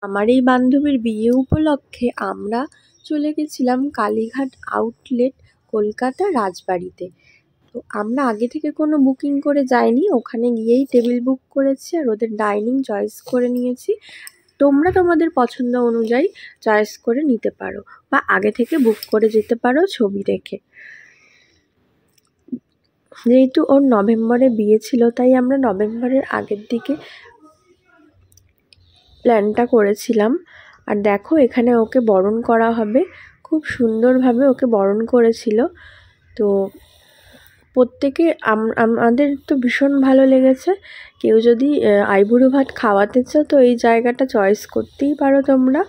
আমার এই বান্ধবীর বিয়ে উপলক্ষে আমরা চলে গেছিলাম কালীঘাট আউটলেট, কলকাতা রাজবাড়িতে। তো আমরা আগে থেকে কোনো বুকিং করে যাইনি, ওখানে গিয়েই টেবিল বুক করেছি আর ওদের ডাইনিং চয়েস করে নিয়েছি। তোমরা তোমাদের পছন্দ অনুযায়ী চয়েস করে নিতে পারো বা আগে থেকে বুক করে যেতে পারো ছবি দেখে। যেহেতু ওর নভেম্বরে বিয়ে ছিল, তাই আমরা নভেম্বরের আগের দিকে প্ল্যানটা করেছিলাম। আর দেখো এখানে ওকে বরণ করা হবে, খুব সুন্দরভাবে ওকে বরণ করেছিল। তো প্রত্যেকে আমাদের তো ভীষণ ভালো লেগেছে। কেউ যদি আইবুড়ো ভাত খাওয়াতে চাও তো এই জায়গাটা চয়েস করতেই পারো তোমরা।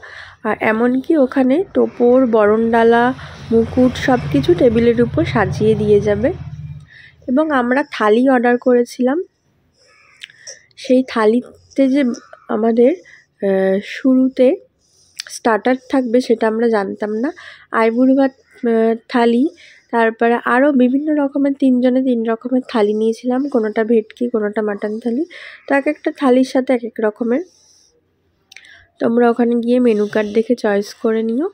আর এমনকি ওখানে টোপর, বরণডালা, মুকুট সব কিছু টেবিলের উপর সাজিয়ে দিয়ে যাবে। এবং আমরা থালি অর্ডার করেছিলাম। সেই থালিতে যে আমাদের শুরুতে স্টার্টার থাকবে সেটা আমরা জানতাম না। আইবুড়ো ভাত থালি, তারপরে আরও বিভিন্ন রকমের 3 জনে 3 রকমের থালি নিয়েছিলাম, কোনোটা ভেটকি, কোনোটা মাটন থালি। তো এক একটা থালির সাথে এক এক রকমের। তোমরা ওখানে গিয়ে মেনু কার্ড দেখে চয়েস করে নিও।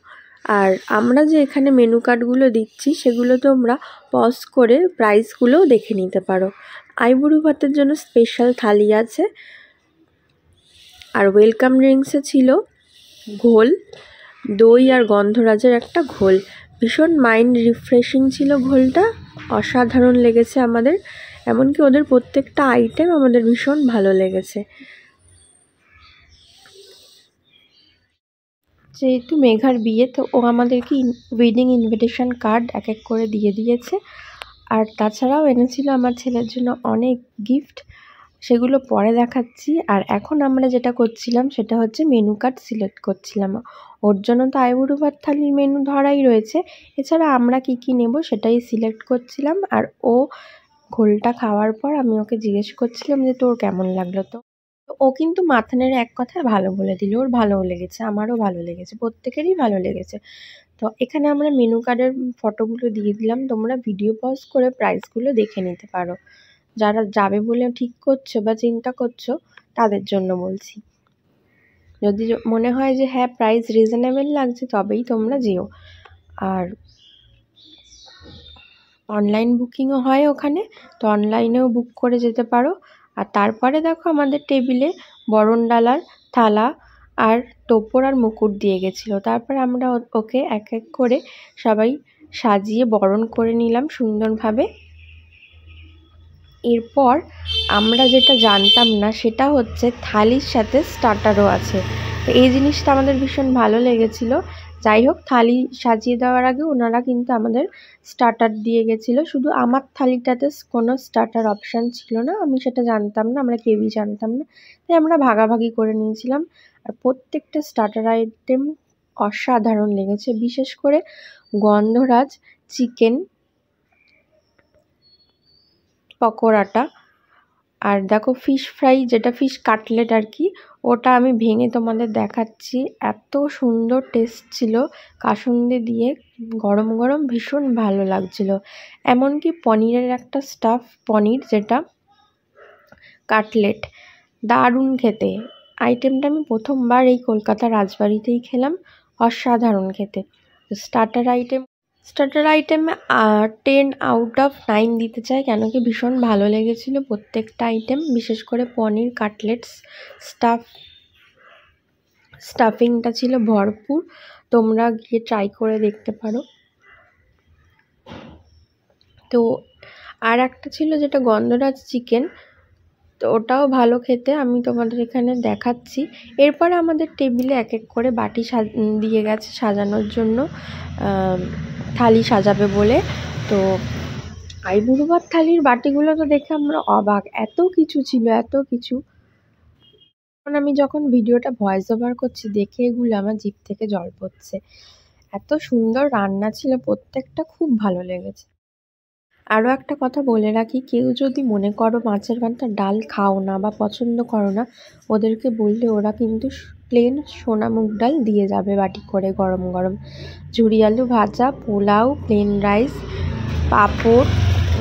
আর আমরা যে এখানে মেনু কার্ডগুলো দিচ্ছি সেগুলো তোমরা পজ করে প্রাইসগুলোও দেখে নিতে পারো। আইবুড়ো ভাতের জন্য স্পেশাল থালি আছে। আর ওয়েলকাম ড্রিঙ্কসে ছিল ঘোল, দই আর গন্ধরাজের একটা ঘোল। ভীষণ মাইন্ড রিফ্রেশিং ছিল ঘোলটা, অসাধারণ লেগেছে আমাদের। এমনকি ওদের প্রত্যেকটা আইটেম আমাদের ভীষণ ভালো লেগেছে। যেহেতু মেঘার বিয়ে, তো ও আমাদেরকে ওয়েডিং ইনভিটেশন কার্ড এক এক করে দিয়ে দিয়েছে। আর তাছাড়াও এনেছিল আমার ছেলের জন্য অনেক গিফট, সেগুলো পরে দেখাচ্ছি। আর এখন আমরা যেটা করছিলাম সেটা হচ্ছে মেনু কার্ড সিলেক্ট করছিলাম। ওর জন্য তো আইবুড়ো ভাত থালির মেনু ধরাই রয়েছে, এছাড়া আমরা কি কি নেব সেটাই সিলেক্ট করছিলাম। আর ও ঘোলটা খাওয়ার পর আমি ওকে জিজ্ঞেস করছিলাম যে তোর কেমন লাগলো। তো ও কিন্তু মাথা নেড়ে এক কথায় ভালো বলে দিল, ওর ভালোও লেগেছে, আমারও ভালো লেগেছে, প্রত্যেকেরই ভালো লেগেছে। তো এখানে আমরা মেনু কার্ডের ফটোগুলো দিয়ে দিলাম, তোমরা ভিডিও পজ করে প্রাইসগুলো দেখে নিতে পারো। যারা যাবে বলে ঠিক করছো বা চিন্তা করছো তাদের জন্য বলছি। যদি মনে হয় যে হ্যাঁ প্রাইস রিজনেবল লাগছে তবেই তোমরা যেও। আর অনলাইন বুকিংও হয় ওখানে, তো অনলাইনেও বুক করে যেতে পারো। আর তারপরে দেখো আমাদের টেবিলে বরণডালার থালা আর টোপর আর মুকুট দিয়ে গেছিলো। তারপর আমরা ওকে এক এক করে সবাই সাজিয়ে বরণ করে নিলাম সুন্দরভাবে। এরপর আমরা যেটা জানতাম না সেটা হচ্ছে থালির সাথে স্টার্টারও আছে। তো এই জিনিসটা আমাদের ভীষণ ভালো লেগেছিলো। যাই হোক, থালি সাজিয়ে দেওয়ার আগে ওনারা কিন্তু আমাদের স্টার্টার দিয়ে গেছিলো। শুধু আমার থালিটাতে কোনো স্টার্টার অপশান ছিল না, আমি সেটা জানতাম না, আমরা কেউই জানতাম না, তাই আমরা ভাগাভাগি করে নিয়েছিলাম। আর প্রত্যেকটা স্টার্টার আইটেম অসাধারণ লেগেছে, বিশেষ করে গন্ধরাজ চিকেন পকোড়াটা। আর দেখো ফিশ ফ্রাই, যেটা ফিশ কাটলেট আর কি, ওটা আমি ভেঙে তোমাদের দেখাচ্ছি। এত সুন্দর টেস্ট ছিল, কাসুন্দি দিয়ে গরম গরম, ভীষণ ভালো লাগছিল। এমনকি পনিরের একটা স্টাফ পনির, যেটা কাটলেট, দারুণ খেতে। আইটেমটা আমি প্রথমবার এই কলকাতা রাজবাড়িতেই খেলাম, অসাধারণ খেতে। স্টার্টার আইটেমে 10 আউট অফ 9 দিতে চাই, কেন কি ভীষণ ভালো লেগেছিলো প্রত্যেকটা আইটেম। বিশেষ করে পনির কাটলেটস স্টাফিংটা ছিল ভরপুর, তোমরা গিয়ে ট্রাই করে দেখতে পারো। তো আর একটা ছিল যেটা গন্ধরাজ চিকেন, তো ওটাও ভালো খেতে, আমি তোমাদের এখানে দেখাচ্ছি। এরপর আমাদের টেবিলে এক এক করে বাটি দিয়ে গেছে সাজানোর জন্য, থালি সাজাবে বলে। তো আইবুড়ো ভাত থালির বাটিগুলো তো দেখে আমরা অবাক, এত কিছু ছিল, এত কিছু। এখন আমি যখন ভিডিওটা ভয়েস ওভার করছি দেখে এগুলো আমার জিভ থেকে জল পড়ছে। এত সুন্দর রান্না ছিল, প্রত্যেকটা খুব ভালো লেগেছে। আরও একটা কথা বলে রাখি, কেউ যদি মনে করো মাছের মাথার ডাল খাও না বা পছন্দ করো না, ওদেরকে বললে ওরা কিন্তু প্লেন সোনা মুগ ডাল দিয়ে যাবে বাটি করে গরম গরম। ঝুরি আলু ভাজা, পোলাও, প্লেন রাইস, পাঁপড়,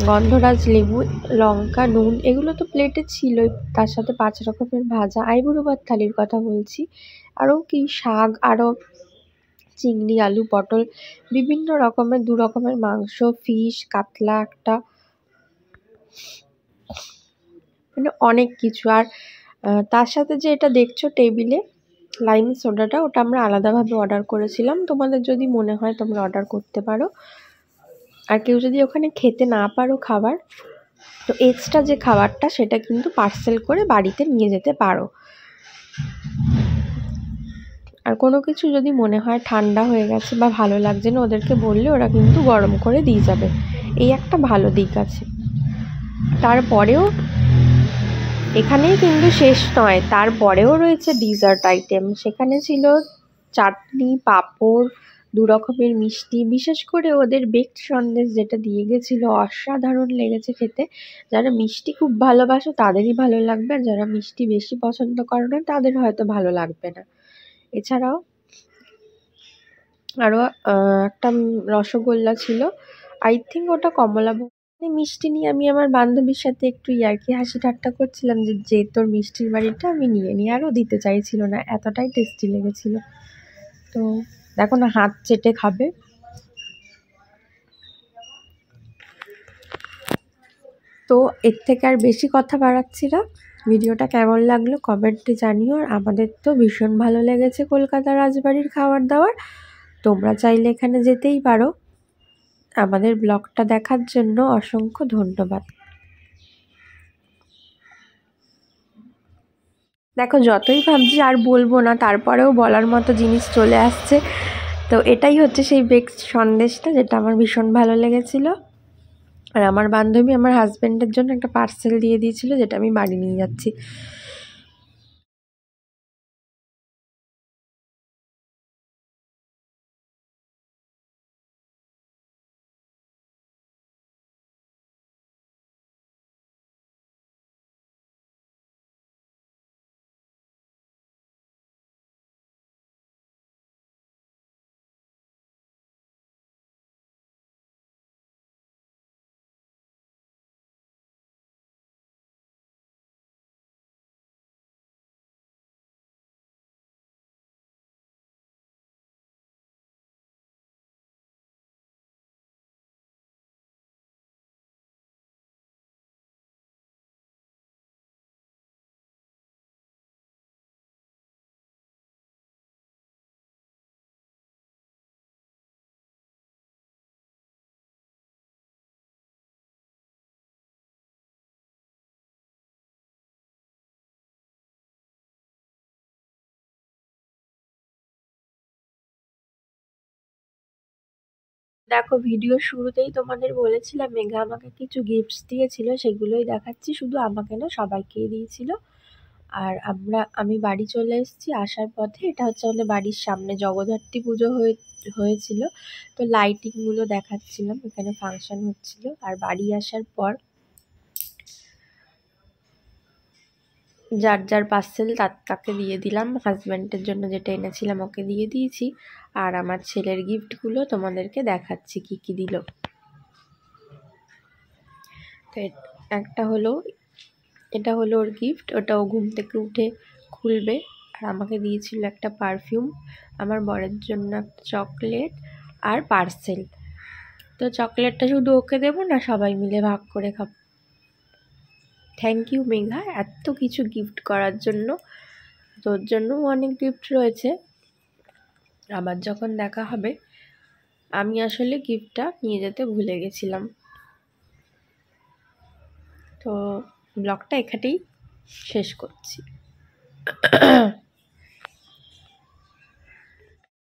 গন্ধরাজ লেবু, লঙ্কা, নুন, এগুলো তো প্লেটে ছিলই, তার সাথে 5 রকমের ভাজা। আইবুড়ো ভাত থালির কথা বলছি, আরও কি শাক, আরও চিংড়ি, আলু, পটল, বিভিন্ন রকমের 2 রকমের মাংস, ফিশ, কাতলা একটা, মানে অনেক কিছু। আর তার সাথে যে এটা দেখছো টেবিলে লাইম সোডাটা, ওটা আমরা আলাদাভাবে অর্ডার করেছিলাম। তোমাদের যদি মনে হয় তোমরা অর্ডার করতে পারো। আর কেউ যদি ওখানে খেতে না পারো খাবার, তো এক্সট্রা যে খাবারটা সেটা কিন্তু পার্সেল করে বাড়িতে নিয়ে যেতে পারো। আর কোনো কিছু যদি মনে হয় ঠান্ডা হয়ে গেছে বা ভালো লাগছে না, ওদেরকে বললে ওরা কিন্তু গরম করে দিয়ে যাবে। এই একটা ভালো দিক আছে। তারপরেও এখানেই কিন্তু শেষ নয়, তারপরেও রয়েছে ডিজার্ট আইটেম। সেখানে ছিল চাটনি, পাঁপড়, 2 রকমের মিষ্টি। বিশেষ করে ওদের বেকড সন্দেশ যেটা দিয়ে গেছিলো, অসাধারণ লেগেছে খেতে। যারা মিষ্টি খুব ভালোবাসো তাদেরই ভালো লাগবে, আর যারা মিষ্টি বেশি পছন্দ করো না তাদের হয়তো ভালো লাগবে না। এছাড়াও আরও একটা রসগোল্লা ছিল, আই থিঙ্ক ওটা কমলাভোগ। মিষ্টি নিয়ে আমি আমার বান্ধবীর সাথে একটু ইয়ার্কি হাসি ঠাট্টা করছিলাম যে তোর মিষ্টির বাড়িটা আমি নিয়ে নিই, আরও দিতে চাইছিল না, এতটাই টেস্টি লেগেছিল। তো দেখো না, হাত চেটে খাবে। তো এর থেকে আর বেশি কথা বাড়াচ্ছি না। ভিডিওটা কেমন লাগলো কমেন্টে জানিও। আর আমাদের তো ভীষণ ভালো লেগেছে কলকাতার রাজবাড়ির খাবার দাবার। তোমরা চাইলে এখানে যেতেই পারো। আমাদের ব্লগটা দেখার জন্য অসংখ্য ধন্যবাদ। দেখো, যতই ভাবছি আর বলবো না, তারপরেও বলার মতো জিনিস চলে আসছে। তো এটাই হচ্ছে সেই বেকড সন্দেশটা, যেটা আমার ভীষণ ভালো লেগেছিল। আর আমার বান্ধবী আমার হাজব্যান্ডের জন্য একটা পার্সেল দিয়ে দিয়েছিল, যেটা আমি বাড়ি নিয়ে যাচ্ছি। দেখো, ভিডিও শুরুতেই তোমাদের বলেছিলাম মেঘা আমাকে কিছু গিফটস দিয়েছিল, সেগুলোই দেখাচ্ছি। শুধু আমাকে না, সবাইকেই দিয়েছিল। আর আমি বাড়ি চলে এসেছি। আসার পথে, এটা হচ্ছে আমাদের বাড়ির সামনে জগদ্ধাত্রী পুজো হয়েছিল, তো লাইটিংগুলো দেখাচ্ছিলাম, এখানে ফাংশন হচ্ছিল। আর বাড়ি আসার পর যার যার পার্সেল তাকে দিয়ে দিলাম। হাজব্যান্ডের জন্য যেটা এনেছিলাম ওকে দিয়ে দিয়েছি। আর আমার ছেলের গিফটগুলো তোমাদেরকে দেখাচ্ছি কি কি দিল। তো এটা হলো ওর গিফট। ওটা ও ঘুম থেকে উঠে খুলবে। আর আমাকে দিয়েছিল একটা পারফিউম, আমার বরের জন্য একটা চকলেট আর পার্সেল। তো চকলেটটা শুধু ওকে দেবো না, সবাই মিলে ভাগ করে খাবো। থ্যাংক ইউ মেঘা, এত কিছু গিফট করার জন্য। তোর জন্যও অনেক গিফট রয়েছে। আবার যখন দেখা হবে, আমি আসলে গিফটটা নিয়ে যেতে ভুলে গেছিলাম। তো ব্লগটা এখানেই শেষ করছি।